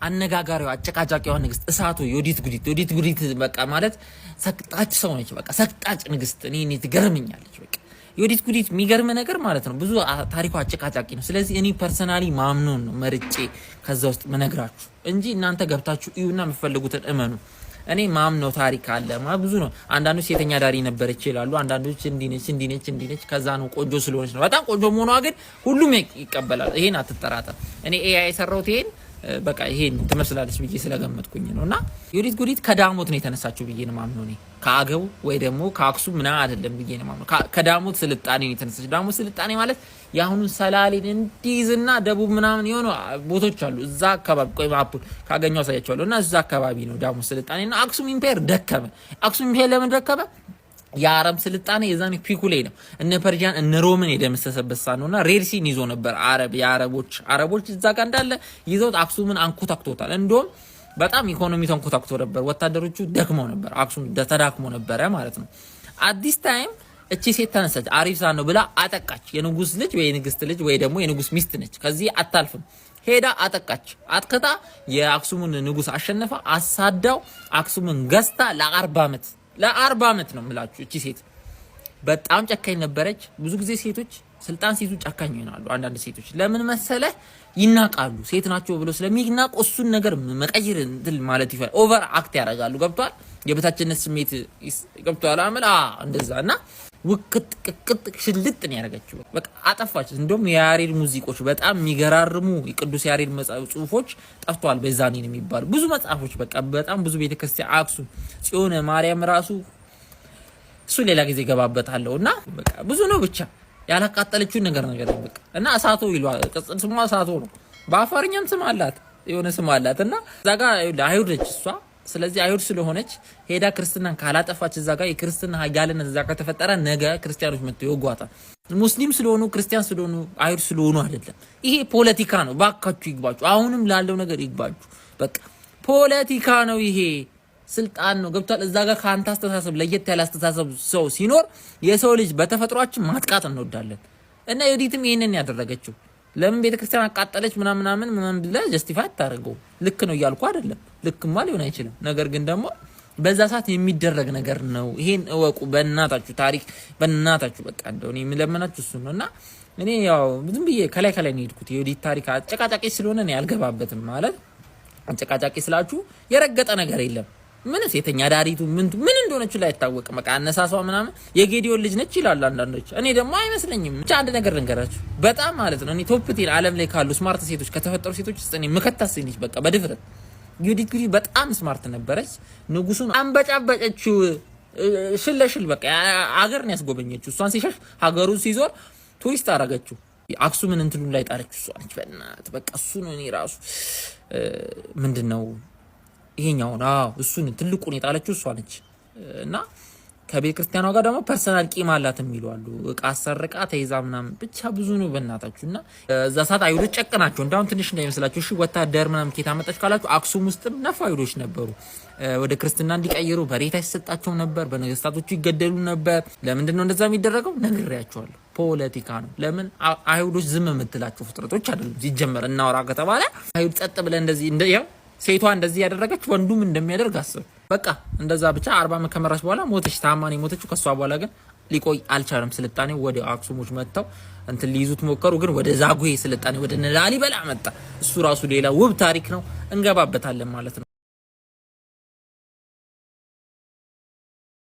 አነጋጋሪው አጨቃጫቂዋ ንግስት እሳቱ ዮዲት ጉዲት በቃ ማለት ሰቅጣጭ ሰው ነች። በቃ ሰቅጣጭ ንግስት እኔ ትገርመኛለች። በቃ ዮዲት ጉዲት የሚገርም ነገር ማለት ነው። ብዙ ታሪኳ አጨቃጫቂ ነው። ስለዚህ እኔ ፐርሰናሊ ማምኖን ነው መርጬ ከዛ ውስጥ መነግራችሁ እንጂ እናንተ ገብታችሁ እዩና የምትፈልጉትን እመኑ። እኔ ማምነው ታሪክ አለ ብዙ ነው። አንዳንዶች ሴተኛ ዳሪ ነበረች ይላሉ። አንዳንዶች እንዲነች ከዛ ነው ቆንጆ ስለሆነች ነው። በጣም ቆንጆ መሆኗ ግን ሁሉም ይቀበላል። ይሄን አትጠራጠር። እኔ ኤአይ የሰራሁት ይሄን በቃ ይሄን ትመስላለች ብዬ ስለገመትኩኝ ነውና ዮዲት ጉዲት ከዳሞት ነው የተነሳችው ብዬ ነው ማምነው። እኔ ከአገው ወይ ደግሞ ከአክሱም ምናምን አይደለም ብዬ ነው ማምነው። ከዳሞት ስልጣኔ ነው የተነሳችው። ዳሞት ስልጣኔ ማለት የአሁኑን ሰላሌን እንዲዝና ደቡብ ምናምን የሆኑ ቦታዎች አሉ። እዛ አካባቢ ቆይ ማፑል ካገኘው አሳያቸዋለሁ። እና እዛ አካባቢ ነው ዳሞት ስልጣኔና አክሱም ኢምፔር ደከመ። አክሱም ኢምፔር ለምን ደከመ? የአረብ ስልጣኔ የዛኔ ፒኩ ላይ ነው። እነ ፐርጂያን እነ ሮምን የደመሰሰበት ነውና ሬድሲን ይዞ ነበር። አረቦች እዛ ጋር እንዳለ ይዘውት አክሱምን አንኮታክቶታል። እንደውም በጣም ኢኮኖሚ ተንኮታክቶ ነበር። ወታደሮቹ ደክመው ነበር። አክሱም ተዳክሞ ነበረ ማለት ነው። አዲስ ታይም እቺ ሴት ተነሳች። አሪፍ ሳን ነው ብላ አጠቃች። የንጉስ ልጅ ወይ የንግስት ልጅ ወይ ደግሞ የንጉስ ሚስት ነች። ከዚህ አታልፍም። ሄዳ አጠቃች። አጥቅታ የአክሱምን ንጉስ አሸነፋ። አሳዳው አክሱምን ገዝታ ለ40 ዓመት ነው የምላችሁ። እቺ ሴት በጣም ጨካኝ ነበረች። ብዙ ጊዜ ሴቶች ስልጣን ሲይዙ ጨካኝ ይሆናሉ። አንዳንድ ሴቶች ለምን መሰለ ይናቃሉ። ሴት ናቸው ብሎ ስለሚናቁ እሱን ነገር መቀየር እንትን ማለት ይፈል ኦቨር አክት ያደርጋሉ። ገብቷል? የበታችነት ስሜት ገብቷል አመል እንደዛና ውቅጥ ቅቅጥ ሽልጥ ነው ያደረገችው። በቃ አጠፋች። እንደውም የያሬድ ሙዚቆች በጣም የሚገራርሙ የቅዱስ ያሬድ ጽሁፎች ጠፍተዋል። በዛኔ ነው የሚባሉ ብዙ መጽሐፎች በቃ በጣም ብዙ ቤተክርስቲያን አክሱም ጽዮን ማርያም ራሱ እሱ ሌላ ጊዜ ገባበታለሁና በቃ ብዙ ነው ብቻ ያላቃጠለችው ነገር በቃ እና እሳቶ ይሏል። ቅጽል ስሟ እሳቶ ነው። በአፋርኛም ስም አላት የሆነ ስም አላት እና እዛ ጋር አይሁድ ነች እሷ። ስለዚህ አይሁድ ስለሆነች ሄዳ ክርስትናን ካላጠፋች እዛ ጋር የክርስትና ኃያልነት እዛ ጋር ተፈጠረ። ነገ ክርስቲያኖች መጥተው ይወጓታል። ሙስሊም ስለሆኑ ክርስቲያን ስለሆኑ አይሁድ ስለሆኑ አይደለም። ይሄ ፖለቲካ ነው። ባካችሁ ይግባችሁ። አሁንም ላለው ነገር ይግባችሁ። በቃ ፖለቲካ ነው። ይሄ ስልጣን ነው። ገብቷል? እዛ ጋር ካንተ አስተሳሰብ ለየት ያለ አስተሳሰብ ሰው ሲኖር የሰው ልጅ በተፈጥሯችን ማጥቃት እንወዳለን እና ዮዲትም ይሄንን ያደረገችው ለምን ቤተክርስቲያን አቃጠለች ምናምን ብለ ጀስቲፋይ አታርገው። ልክ ነው እያልኩ አይደለም። ልክማ ሊሆን አይችልም። ነገር ግን ደግሞ በዛ ሰዓት የሚደረግ ነገር ነው። ይሄን እወቁ በእናታችሁ። ታሪክ በእናታችሁ በቃ እንደው እኔ የምለምናችሁ እሱ ነውና እኔ ያው ዝም ብዬ ከላይ ነው የሄድኩት። የዮዲት ታሪክ አጨቃጫቂ ስለሆነ ነው ያልገባበትም። ማለት አጨቃጫቂ ስላችሁ የረገጠ ነገር የለም። ምን ሴተኛ ዳሪቱ ምን እንደሆነች ላይ አይታወቅም። በቃ አነሳሷ ምናምን የጌዲዮን ልጅ ነች ይላሉ አንዳንዶች። እኔ ደግሞ አይመስለኝም። ብቻ አንድ ነገር ልንገራችሁ በጣም ማለት ነው እኔ ቶፕ ቲር ዓለም ላይ ካሉ ስማርት ሴቶች ከተፈጠሩ ሴቶች ውስጥ እኔ መከታስ ነች። በቃ በድፍረት ዮዲት ጉዲት በጣም ስማርት ነበረች። ንጉሱን አንበጫበጨችው ሽለሽል በቃ አገርን ያስጎበኘችው። እሷን ሲሸሽ ሀገሩን ሲዞር ቱሪስት አደረገችው። አክሱምን እንትሉ ላይ ጣለችው እሷ ነች። በእናት በቃ እሱ ነው እኔ ራሱ ምንድነው ይሄኛው ነው እሱን ትልቁን የጣለችው እሷ ነች። እና ከቤተ ክርስቲያኗ ጋር ደግሞ ፐርሰናል ቂም አላት የሚሉ አሉ። እቃ አሰርቃ ተይዛ ምናምን ብቻ ብዙ ነው በእናታችሁና እዛ ሰዓት አይሁዶች ጨቅናቸው እንዳሁን ትንሽ እንዳይመስላችሁ። እሺ ወታደር ምናምን ኬታ መጣች ካላችሁ አክሱም ውስጥም ነፍ አይሁዶች ነበሩ። ወደ ክርስትና እንዲቀይሩ በሬታ ይሰጣቸው ነበር። በነገስታቶቹ ይገደሉ ነበር። ለምንድን ነው እንደዛ የሚደረገው? ነግሬያቸዋለሁ። ፖለቲካ ነው። ለምን አይሁዶች ዝም የምትላቸው ፍጥረቶች አይደሉም። ሲጀመር እናወራ ከተባለ አይሁድ ጸጥ ብለ እንደዚህ ያው ሴቷ እንደዚህ ያደረገች ወንዱም እንደሚያደርግ አስብ። በቃ እንደዛ ብቻ 40 ዓመት ከመራች በኋላ ሞተች። ታማኝ ሞተችው። ከሷ በኋላ ግን ሊቆይ አልቻለም ስልጣኔ። ወደ አክሱሞች መጥተው እንትን ሊይዙት ሞከሩ። ግን ወደ ዛጉዌ ስልጣኔ ወደ ላሊበላ መጣ። እሱ ራሱ ሌላ ውብ ታሪክ ነው። እንገባበታለን ማለት ነው።